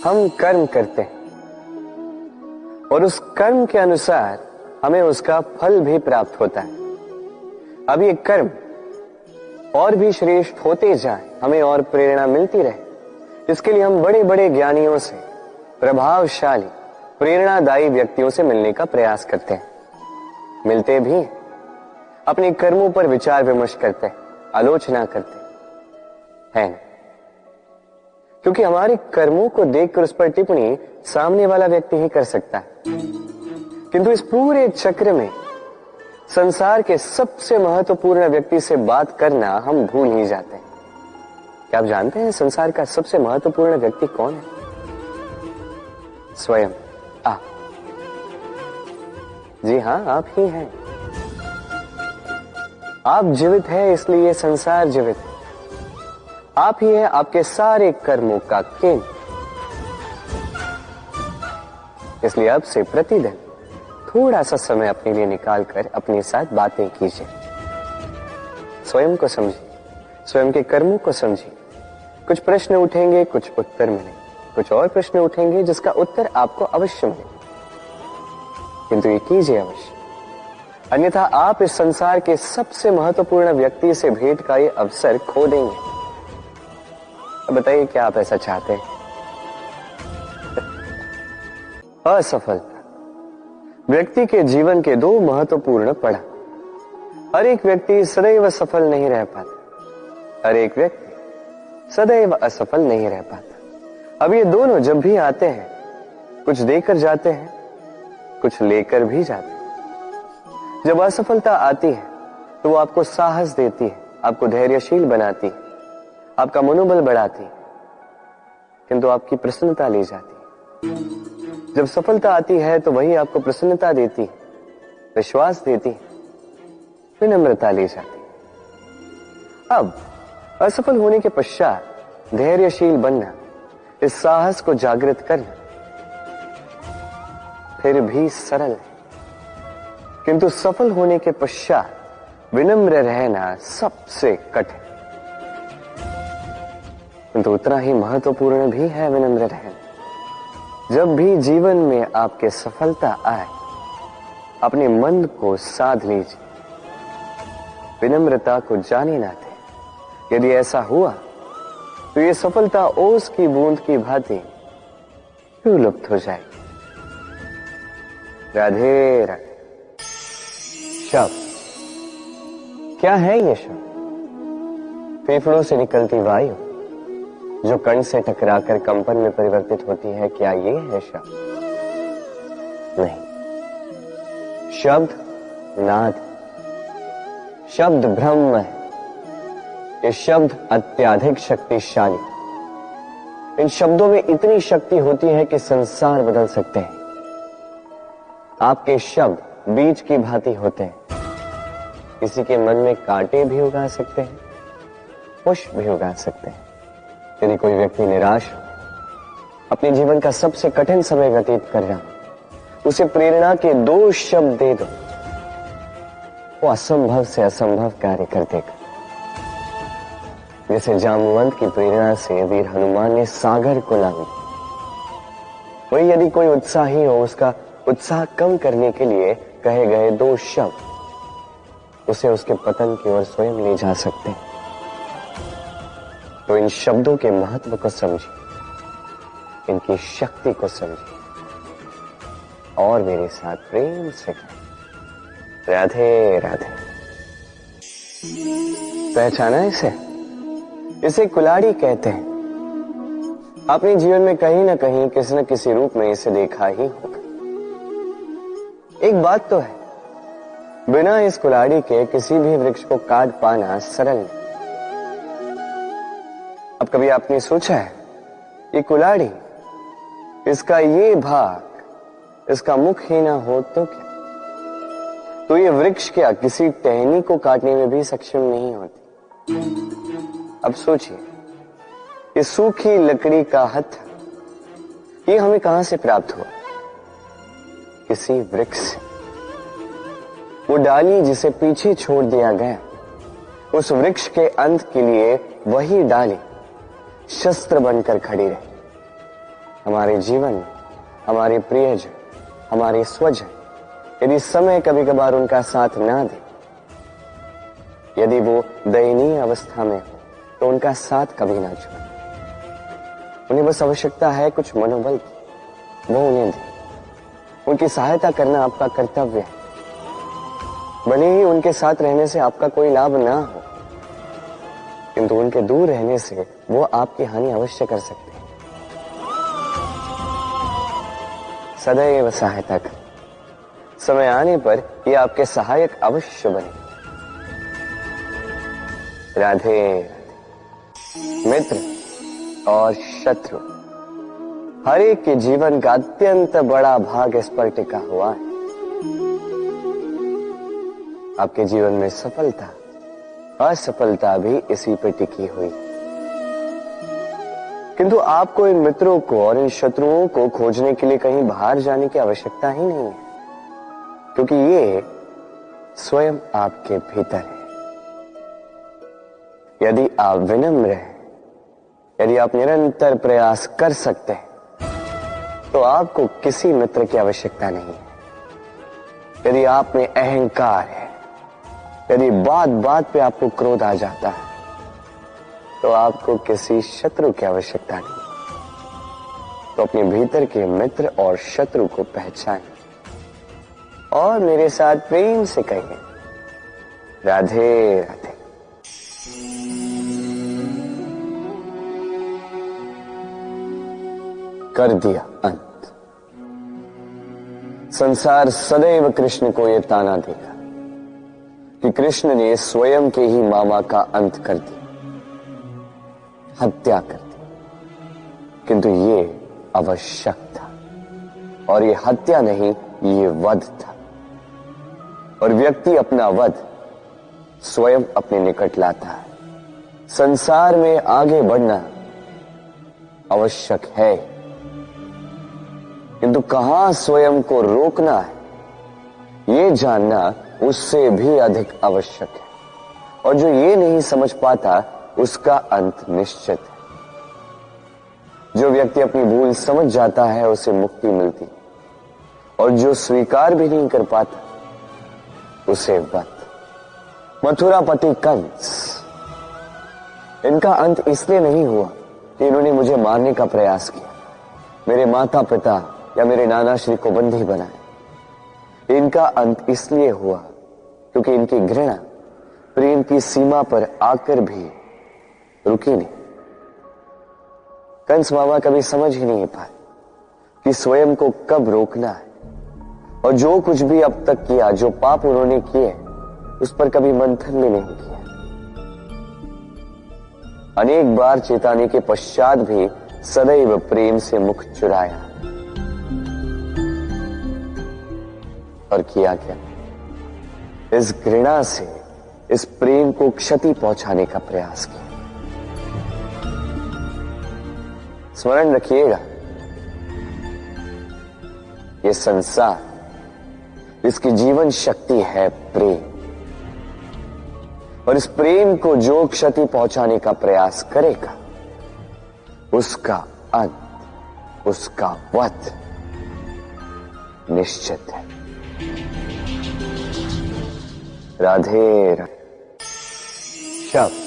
हम कर्म करते हैं और उस कर्म के अनुसार हमें उसका फल भी प्राप्त होता है। अब ये कर्म और भी श्रेष्ठ होते जाए, हमें और प्रेरणा मिलती रहे, इसके लिए हम बड़े बड़े ज्ञानियों से, प्रभावशाली प्रेरणादायी व्यक्तियों से मिलने का प्रयास करते हैं। मिलते भी हैं, अपने कर्मों पर विचार विमर्श करते हैं, आलोचना करते हैं, क्योंकि हमारे कर्मों को देखकर उस पर टिप्पणी सामने वाला व्यक्ति ही कर सकता है। किंतु इस पूरे चक्र में संसार के सबसे महत्वपूर्ण व्यक्ति से बात करना हम भूल ही जाते हैं। क्या आप जानते हैं संसार का सबसे महत्वपूर्ण व्यक्ति कौन है? स्वयं आप। जी हां, आप ही हैं। आप जीवित हैं, इसलिए संसार जीवित है। आप ही हैं आपके सारे कर्मों का केंद्र। इसलिए अब से प्रतिदिन थोड़ा सा समय अपने लिए निकालकर अपने साथ बातें कीजिए। स्वयं को समझिए, स्वयं के कर्मों को समझिए। कुछ प्रश्न उठेंगे, कुछ उत्तर मिलेंगे, कुछ और प्रश्न उठेंगे जिसका उत्तर आपको अवश्य मिलेगा, किंतु ये कीजिए अवश्य, अन्यथा आप इस संसार के सबसे महत्वपूर्ण व्यक्ति से भेंट का ये अवसर खो देंगे। अब बताइए, क्या आप ऐसा चाहते हैं? असफलता व्यक्ति के जीवन के दो महत्वपूर्ण पड़ाव। हर एक व्यक्ति सदैव सफल नहीं रह पाता, हर एक व्यक्ति सदैव असफल नहीं रह पाता। अब ये दोनों जब भी आते हैं, कुछ देकर जाते हैं, कुछ लेकर भी जाते हैं। जब असफलता आती है तो वो आपको साहस देती है, आपको धैर्यशील बनाती है, आपका मनोबल बढ़ाती है, किंतु आपकी प्रसन्नता ले जाती है। जब सफलता आती है तो वही आपको प्रसन्नता देती है, विश्वास देती है, विनम्रता ले जाती है। अब असफल होने के पश्चात धैर्यशील बनना, इस साहस को जागृत करना फिर भी सरल है, किंतु सफल होने के पश्चात विनम्र रहना सबसे कठिन, किंतु उतना ही महत्वपूर्ण भी है विनम्र रहना। जब भी जीवन में आपके सफलता आए, अपने मन को साध लीजिए, विनम्रता को जाने ना दें। यदि ऐसा हुआ तो ये सफलता ओस की बूंद की भांति लुप्त हो जाएगी। राधे राधे। शब्द क्या है? ये शब्द फेफड़ों से निकलती वायु जो कण से टकराकर कंपन में परिवर्तित होती है, क्या ये है शब्द? नहीं, शब्द नाद, शब्द ब्रह्म है। ये शब्द अत्यधिक शक्तिशाली। इन शब्दों में इतनी शक्ति होती है कि संसार बदल सकते हैं। आपके शब्द बीज की भांति होते हैं, किसी के मन में कांटे भी उगा सकते हैं, पुष्प भी उगा सकते हैं। यदि कोई व्यक्ति निराश हो, अपने जीवन का सबसे कठिन समय व्यतीत कर रहा हो, उसे प्रेरणा के दो शब्द दे दो, वो असंभव से असंभव कार्य कर देगा। जैसे जामवंत की प्रेरणा से वीर हनुमान ने सागर को लांघा, वही यदि कोई उत्साही हो, उसका उत्साह कम करने के लिए कहे गए दो शब्द उसे उसके पतन की ओर स्वयं ले जा सकते हैं। तो इन शब्दों के महत्व को समझिए, इनकी शक्ति को समझिए और मेरे साथ प्रेम से कहें, राधे राधे। पहचाना इसे? इसे कुल्हाड़ी कहते हैं। अपने जीवन में कहीं ना कहीं किसी न किसी रूप में इसे देखा ही होगा। एक बात तो है, बिना इस कुल्हाड़ी के किसी भी वृक्ष को काट पाना सरल नहीं। अब कभी आपने सोचा है, ये कुल्हाड़ी, इसका ये भाग, इसका मुख ही ना हो तो क्या? तो ये वृक्ष क्या किसी टहनी को काटने में भी सक्षम नहीं होती? अब सोचिए, ये सूखी लकड़ी का हत्था, ये हमें कहां से प्राप्त हुआ? किसी वृक्ष से। वो डाली जिसे पीछे छोड़ दिया गया, उस वृक्ष के अंत के लिए वही डाली शस्त्र बनकर खड़ी रहे। हमारे जीवन में हमारे प्रियजन, हमारे स्वजन यदि समय कभी कभार उनका साथ ना दे, यदि वो दयनीय अवस्था में हो, तो उनका साथ कभी ना छोड़े। उन्हें बस आवश्यकता है कुछ मनोबल की, वो उन्हें दे। उनकी सहायता करना आपका कर्तव्य है। भले ही उनके साथ रहने से आपका कोई लाभ ना हो, किंतु उनके दूर रहने से वो आपकी हानि अवश्य कर सकते हैं। सदैव सहायता करें। समय आने पर ये आपके सहायक अवश्य बने। राधे राधे। मित्र और शत्रु, हर एक के जीवन का अत्यंत बड़ा भाग इस पर टिका हुआ है। आपके जीवन में सफलता, असफलता भी इसी पर टिकी हुई। किंतु आपको इन मित्रों को और इन शत्रुओं को खोजने के लिए कहीं बाहर जाने की आवश्यकता ही नहीं है, क्योंकि ये स्वयं आपके भीतर है। यदि आप विनम्र हैं, यदि आप निरंतर प्रयास कर सकते हैं, तो आपको किसी मित्र की आवश्यकता नहीं है। यदि आप में अहंकार है, यदि बात बात पे आपको क्रोध आ जाता है, तो आपको किसी शत्रु की आवश्यकता नहीं। तो अपने भीतर के मित्र और शत्रु को पहचानें और मेरे साथ प्रेम से कहिए, राधे राधे। कर दिया अंत। संसार सदैव कृष्ण को यह ताना देगा कि कृष्ण ने स्वयं के ही मामा का अंत कर दिया, हत्या कर दी। किंतु ये आवश्यक था, और ये हत्या नहीं, ये वध था। और व्यक्ति अपना वध स्वयं अपने निकट लाता है। संसार में आगे बढ़ना आवश्यक है, किंतु कहां स्वयं को रोकना है, ये जानना उससे भी अधिक आवश्यक है। और जो ये नहीं समझ पाता, उसका अंत निश्चित है। जो व्यक्ति अपनी भूल समझ जाता है, उसे मुक्ति मिलती, और जो स्वीकार भी नहीं कर पाता, उसे वध। मथुरापति कंस, इनका अंत इसलिए नहीं हुआ कि इन्होंने मुझे मारने का प्रयास किया, मेरे माता पिता या मेरे नाना श्री को बंदी बनाए। इनका अंत इसलिए हुआ क्योंकि इनकी घृणा प्रेम की सीमा पर आकर भी रुकी नहीं। कंस मामा कभी समझ ही नहीं पाए कि स्वयं को कब रोकना है, और जो कुछ भी अब तक किया, जो पाप उन्होंने किए, उस पर कभी मंथन भी नहीं किया। अनेक बार चेताने के पश्चात भी सदैव प्रेम से मुख चुराया। और किया क्या? इस घृणा से इस प्रेम को क्षति पहुंचाने का प्रयास किया। स्मरण रखिएगा, ये संसार, इसकी जीवन शक्ति है प्रेम, और इस प्रेम को जो क्षति पहुंचाने का प्रयास करेगा, उसका अंत, उसका वध निश्चित है। राधे राधे। शब्द